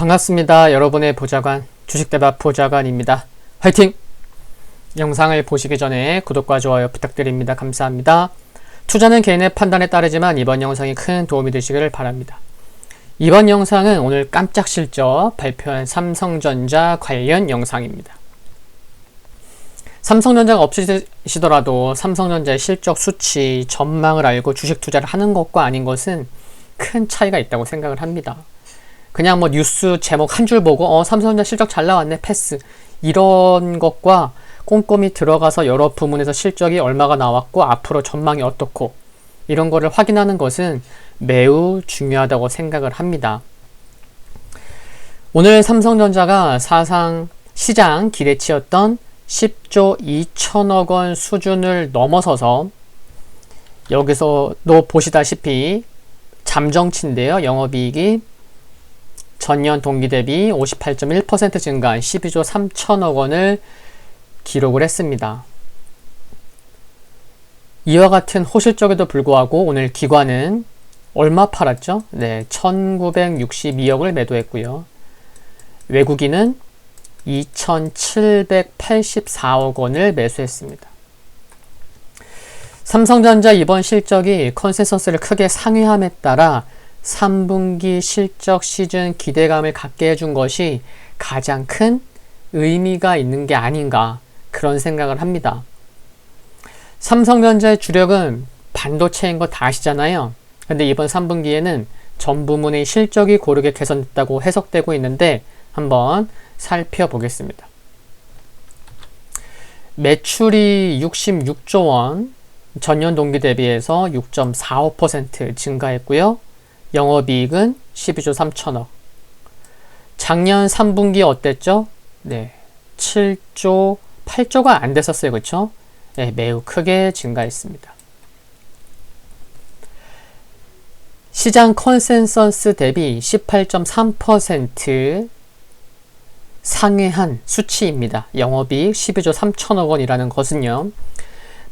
반갑습니다. 여러분의 보좌관, 주식대박 보좌관입니다. 화이팅! 영상을 보시기 전에 구독과 좋아요 부탁드립니다. 감사합니다. 투자는 개인의 판단에 따르지만 이번 영상이 큰 도움이 되시기를 바랍니다. 이번 영상은 오늘 깜짝 실적 발표한 삼성전자 관련 영상입니다. 삼성전자가 없으시더라도 삼성전자의 실적 수치, 전망을 알고 주식 투자를 하는 것과 아닌 것은 큰 차이가 있다고 생각을 합니다. 그냥 뭐 뉴스 제목 한 줄 보고 삼성전자 실적 잘 나왔네 패스, 이런 것과 꼼꼼히 들어가서 여러 부문에서 실적이 얼마가 나왔고 앞으로 전망이 어떻고 이런 거를 확인하는 것은 매우 중요하다고 생각을 합니다. 오늘 삼성전자가 사상 시장 기대치였던 10조 2천억 원 수준을 넘어서서 여기서도 보시다시피 잠정치인데요. 영업이익이 전년 동기 대비 58.1% 증가한 12조 3천억 원을 기록을 했습니다. 이와 같은 호실적에도 불구하고 오늘 기관은 얼마 팔았죠? 네, 1962억을 매도했고요. 외국인은 2784억 원을 매수했습니다. 삼성전자 이번 실적이 컨센서스를 크게 상회함에 따라 3분기 실적 시즌 기대감을 갖게 해준 것이 가장 큰 의미가 있는 게 아닌가, 그런 생각을 합니다. 삼성전자의 주력은 반도체인 거 다 아시잖아요. 근데 이번 3분기에는 전 부문의 실적이 고르게 개선됐다고 해석되고 있는데 한번 살펴보겠습니다. 매출이 66조 원, 전년 동기 대비해서 6.45% 증가했고요. 영업이익은 12조 3천억. 작년 3분기 어땠죠? 네, 7조, 8조가 안 됐었어요. 그렇죠? 네, 매우 크게 증가했습니다. 시장 컨센서스 대비 18.3% 상회한 수치입니다. 영업이익 12조 3천억 원이라는 것은요,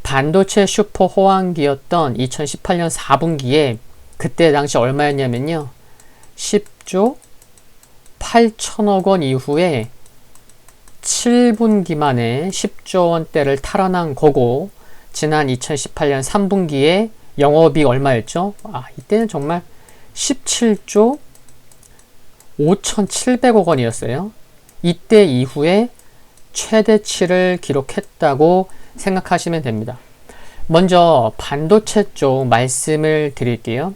반도체 슈퍼 호황기였던 2018년 4분기에 그때 당시 얼마였냐면요, 10조 8천억 원 이후에 7분기 만에 10조 원대를 탈환한 거고, 지난 2018년 3분기에 영업이익 얼마였죠? 이때는 정말 17조 5,700억 원이었어요. 이때 이후에 최대치를 기록했다고 생각하시면 됩니다. 먼저 반도체 쪽 말씀을 드릴게요.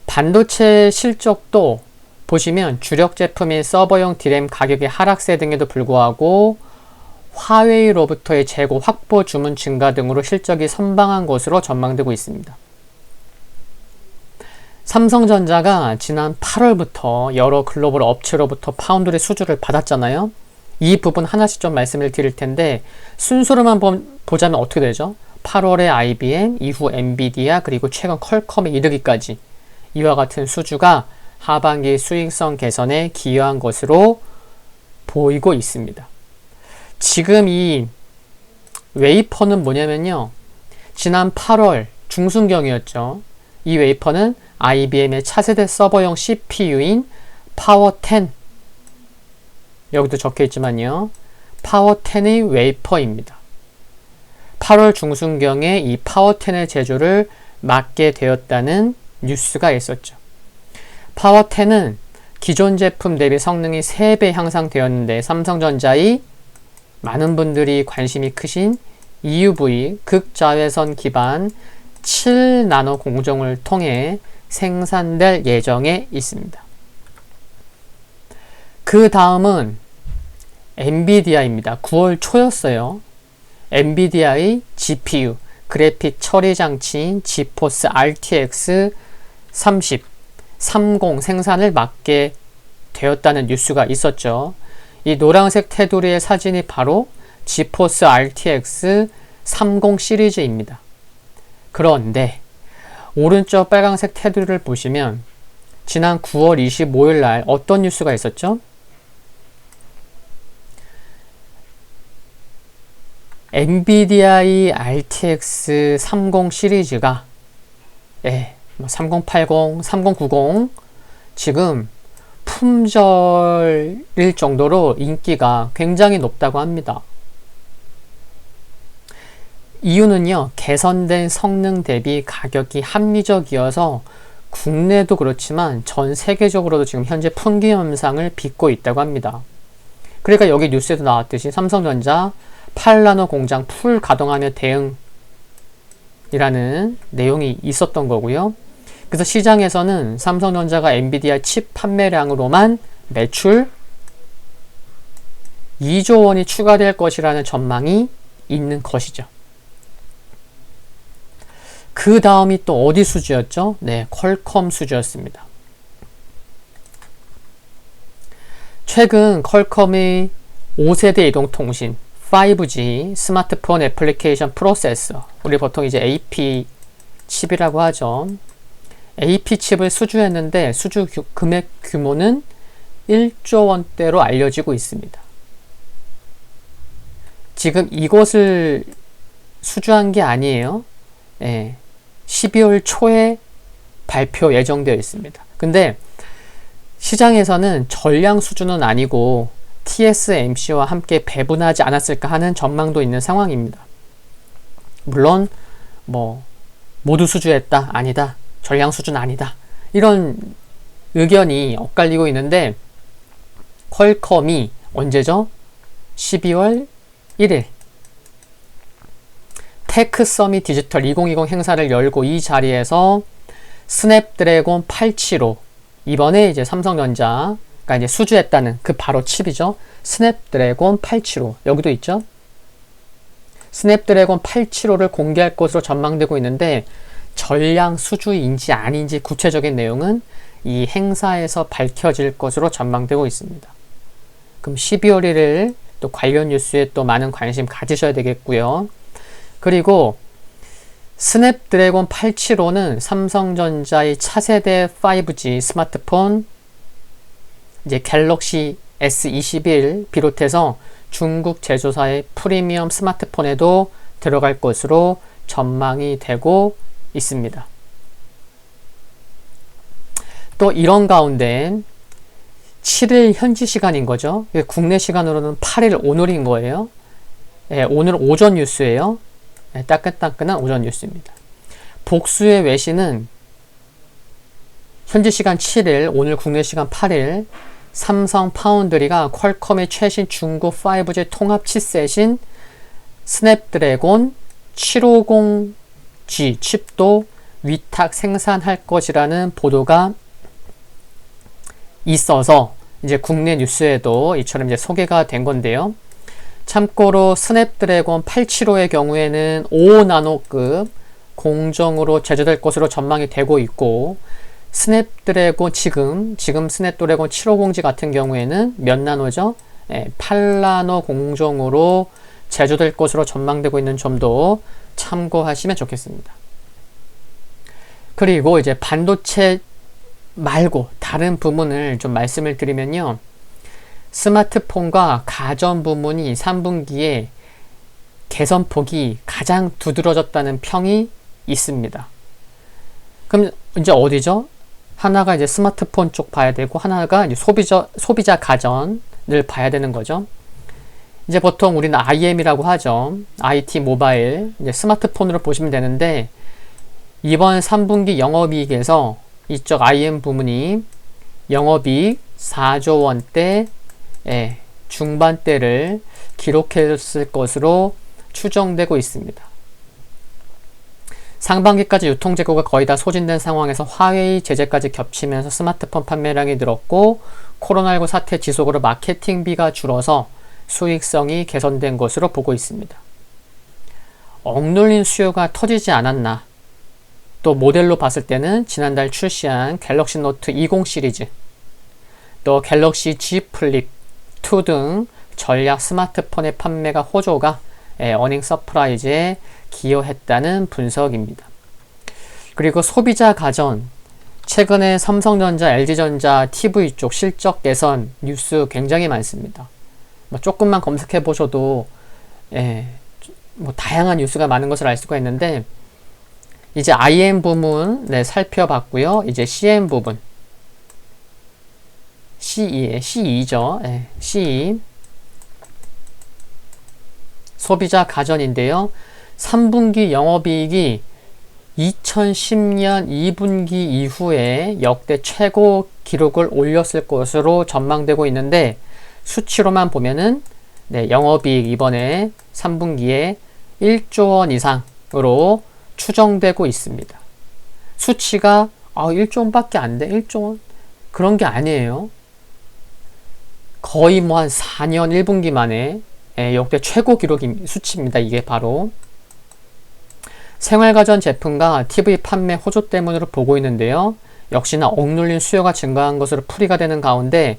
반도체 실적도 보시면 주력 제품인 서버용 DRAM 가격의 하락세 등에도 불구하고 화웨이로부터의 재고 확보 주문 증가 등으로 실적이 선방한 것으로 전망되고 있습니다. 삼성전자가 지난 8월부터 여러 글로벌 업체로부터 파운드리 수주를 받았잖아요. 이 부분 하나씩 좀 말씀을 드릴 텐데, 순서로만 보자면 어떻게 되죠? 8월에 IBM, 이후 엔비디아, 그리고 최근 퀄컴에 이르기까지 이와 같은 수주가 하반기 수익성 개선에 기여한 것으로 보이고 있습니다. 지금 이 웨이퍼는 뭐냐면요, 지난 8월 중순경이었죠. 이 웨이퍼는 IBM의 차세대 서버용 CPU인 파워10, 여기도 적혀있지만요, 파워10의 웨이퍼입니다. 8월 중순경에 이 파워10의 제조를 맡게 되었다는 뉴스가 있었죠. 파워10은 기존 제품 대비 성능이 3배 향상되었는데, 삼성전자의 많은 분들이 관심이 크신 EUV 극자외선 기반 7나노 공정을 통해 생산될 예정에 있습니다. 그 다음은 엔비디아입니다. 9월 초였어요. 엔비디아의 GPU, 그래픽 처리 장치인 지포스 RTX 30 생산을 맡게 되었다는 뉴스가 있었죠. 이 노란색 테두리의 사진이 바로 지포스 RTX 30 시리즈입니다. 그런데 오른쪽 빨간색 테두리를 보시면 지난 9월 25일 날 어떤 뉴스가 있었죠? 엔비디아의 RTX 30 시리즈가 3080, 3090 지금 품절일 정도로 인기가 굉장히 높다고 합니다. 이유는요, 개선된 성능 대비 가격이 합리적이어서 국내도 그렇지만 전 세계적으로도 지금 현재 품귀 현상을 빚고 있다고 합니다. 그러니까 여기 뉴스에도 나왔듯이 삼성전자 8나노 공장 풀 가동하며 대응이라는 내용이 있었던 거고요. 그래서 시장에서는 삼성전자가 엔비디아 칩 판매량으로만 매출 2조 원이 추가될 것이라는 전망이 있는 것이죠. 그 다음이 또 어디 수주였죠? 네, 퀄컴 수주였습니다. 최근 퀄컴의 5세대 이동통신 5G 스마트폰 애플리케이션 프로세서, 우리 보통 이제 AP 칩이라고 하죠. AP 칩을 수주했는데 수주 금액 규모는 1조 원대로 알려지고 있습니다. 지금 이것을 수주한 게 아니에요. 예, 12월 초에 발표 예정되어 있습니다. 근데 시장에서는 전량 수주는 아니고 TSMC와 함께 배분하지 않았을까 하는 전망도 있는 상황입니다. 물론 모두 수주했다, 아니다, 전량 수주는 아니다, 이런 의견이 엇갈리고 있는데, 퀄컴이 언제죠? 12월 1일 테크 서밋 디지털 2020 행사를 열고 이 자리에서 스냅드래곤 875, 이번에 이제 삼성전자가 이제 수주했다는 그 바로 칩이죠. 스냅드래곤 875, 여기도 있죠. 스냅드래곤 875를 공개할 것으로 전망되고 있는데, 전량 수주인지 아닌지 구체적인 내용은 이 행사에서 밝혀질 것으로 전망되고 있습니다. 그럼 12월 1일 또 관련 뉴스에 또 많은 관심 가지셔야 되겠고요. 그리고 스냅드래곤 875는 삼성전자의 차세대 5G 스마트폰 이제 갤럭시 S21 비롯해서 중국 제조사의 프리미엄 스마트폰에도 들어갈 것으로 전망이 되고 있습니다. 또 이런 가운데 7일 현지 시간인 거죠. 국내 시간으로는 8일 오늘인 거예요. 예, 오늘 오전 뉴스예요. 예, 따끈따끈한 오전 뉴스입니다. 복수의 외신은 현지 시간 7일, 오늘 국내 시간 8일 삼성 파운드리가 퀄컴의 최신 중국 5G 통합 칩셋인 스냅드래곤 750G 칩도 위탁 생산할 것이라는 보도가 있어서 이제 국내 뉴스에도 이처럼 이제 소개가 된 건데요. 참고로 스냅드래곤 875의 경우에는 5나노급 공정으로 제조될 것으로 전망이 되고 있고, 스냅드래곤 지금 스냅드래곤 750G 같은 경우에는 몇 나노죠? 8나노 공정으로 제조될 것으로 전망되고 있는 점도 참고하시면 좋겠습니다. 그리고 이제 반도체 말고 다른 부문을 좀 말씀을 드리면요. 스마트폰과 가전 부문이 3분기에 개선폭이 가장 두드러졌다는 평이 있습니다. 그럼 이제 어디죠? 하나가 이제 스마트폰 쪽 봐야 되고, 하나가 이제 소비자 가전을 봐야 되는 거죠. 이제 보통 우리는 IM이라고 하죠. IT 모바일, 이제 스마트폰으로 보시면 되는데, 이번 3분기 영업이익에서 이쪽 IM 부문이 영업이익 4조 원대 중반대를 기록했을 것으로 추정되고 있습니다. 상반기까지 유통재고가 거의 다 소진된 상황에서 화웨이 제재까지 겹치면서 스마트폰 판매량이 늘었고, 코로나19 사태 지속으로 마케팅비가 줄어서 수익성이 개선된 것으로 보고 있습니다. 억눌린 수요가 터지지 않았나. 또 모델로 봤을 때는 지난달 출시한 갤럭시 노트 20 시리즈, 또 갤럭시 Z 플립 2 등 전략 스마트폰의 판매가 호조가 어닝 서프라이즈에 기여했다는 분석입니다. 그리고 소비자 가전, 최근에 삼성전자, LG전자 TV 쪽 실적 개선 뉴스 굉장히 많습니다. 조금만 검색해 보셔도 다양한 뉴스가 많은 것을 알 수가 있는데, 이제 IM 부분 살펴봤고요. 이제 CM 부분 C2죠. 네, C2. 소비자 가전인데요. 3분기 영업이익이 2010년 2분기 이후에 역대 최고 기록을 올렸을 것으로 전망되고 있는데 수치로만 보면은 네, 영업이익 이번에 3분기에 1조 원 이상으로 추정되고 있습니다. 수치가 1조 원밖에 안 돼. 1조 원? 그런 게 아니에요. 거의 뭐 한 4년 1분기 만에 역대 최고 기록 수치입니다. 이게 바로 생활가전 제품과 TV 판매 호조 때문으로 보고 있는데요. 역시나 억눌린 수요가 증가한 것으로 풀이가 되는 가운데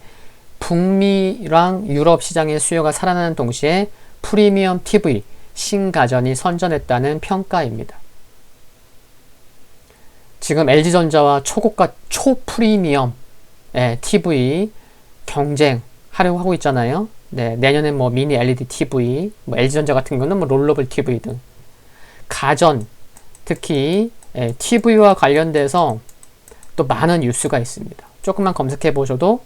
북미랑 유럽 시장의 수요가 살아나는 동시에 프리미엄 TV, 신가전이 선전했다는 평가입니다. 지금 LG전자와 초고가 초프리미엄 TV 경쟁하려고 하고 있잖아요. 네, 내년엔 뭐 미니 LED TV, 뭐 LG전자 같은 거는 뭐 롤러블 TV 등 가전, 특히 TV와 관련돼서 또 많은 뉴스가 있습니다. 조금만 검색해 보셔도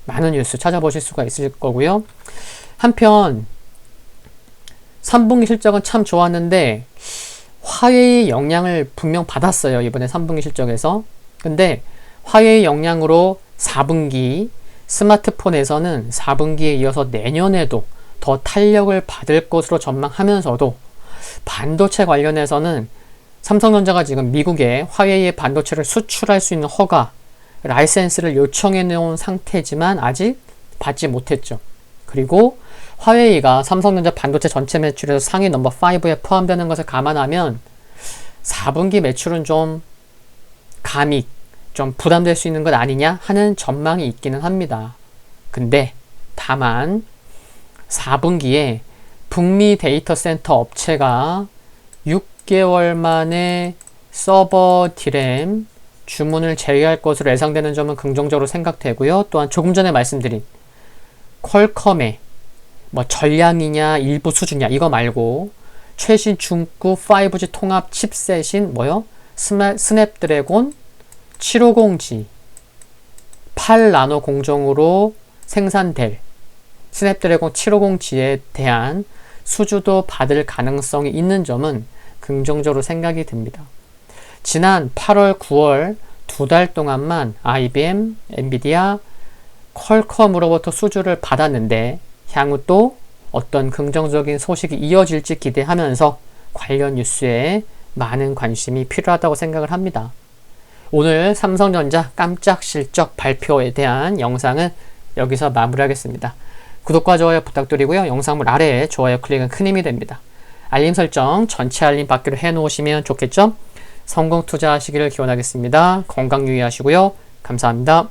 많은 뉴스 찾아보실 수가 있을 거고요. 한편 3분기 실적은 참 좋았는데 화웨이 영향을 분명 받았어요. 이번에 3분기 실적에서. 근데 화웨이 영향으로 4분기 스마트폰에서는 4분기에 이어서 내년에도 더 탄력을 받을 것으로 전망하면서도 반도체 관련해서는 삼성전자가 지금 미국에 화웨이의 반도체를 수출할 수 있는 허가, 라이센스를 요청해 놓은 상태지만 아직 받지 못했죠. 그리고 화웨이가 삼성전자 반도체 전체 매출에서 상위 넘버 5에 포함되는 것을 감안하면 4분기 매출은 좀 감히 좀 부담될 수 있는 것 아니냐 하는 전망이 있기는 합니다. 근데 다만 4분기에 북미 데이터 센터 업체가 6개월 만에 서버 디램 주문을 제외할 것으로 예상되는 점은 긍정적으로 생각되고요. 또한 조금 전에 말씀드린 퀄컴의 뭐 전량이냐 일부 수주냐 이거 말고 최신 중급 5G 통합 칩셋인 스냅드래곤 750G 8나노 공정으로 생산될 스냅드래곤 750G에 대한 수주도 받을 가능성이 있는 점은 긍정적으로 생각이 듭니다. 지난 8월, 9월 두 달 동안만 IBM, 엔비디아, 퀄컴으로부터 수주를 받았는데 향후 또 어떤 긍정적인 소식이 이어질지 기대하면서 관련 뉴스에 많은 관심이 필요하다고 생각을 합니다. 오늘 삼성전자 깜짝 실적 발표에 대한 영상은 여기서 마무리하겠습니다. 구독과 좋아요 부탁드리고요. 영상물 아래에 좋아요 클릭은 큰 힘이 됩니다. 알림 설정 전체 알림 받기로 해놓으시면 좋겠죠? 성공 투자하시기를 기원하겠습니다. 건강 유의하시고요. 감사합니다.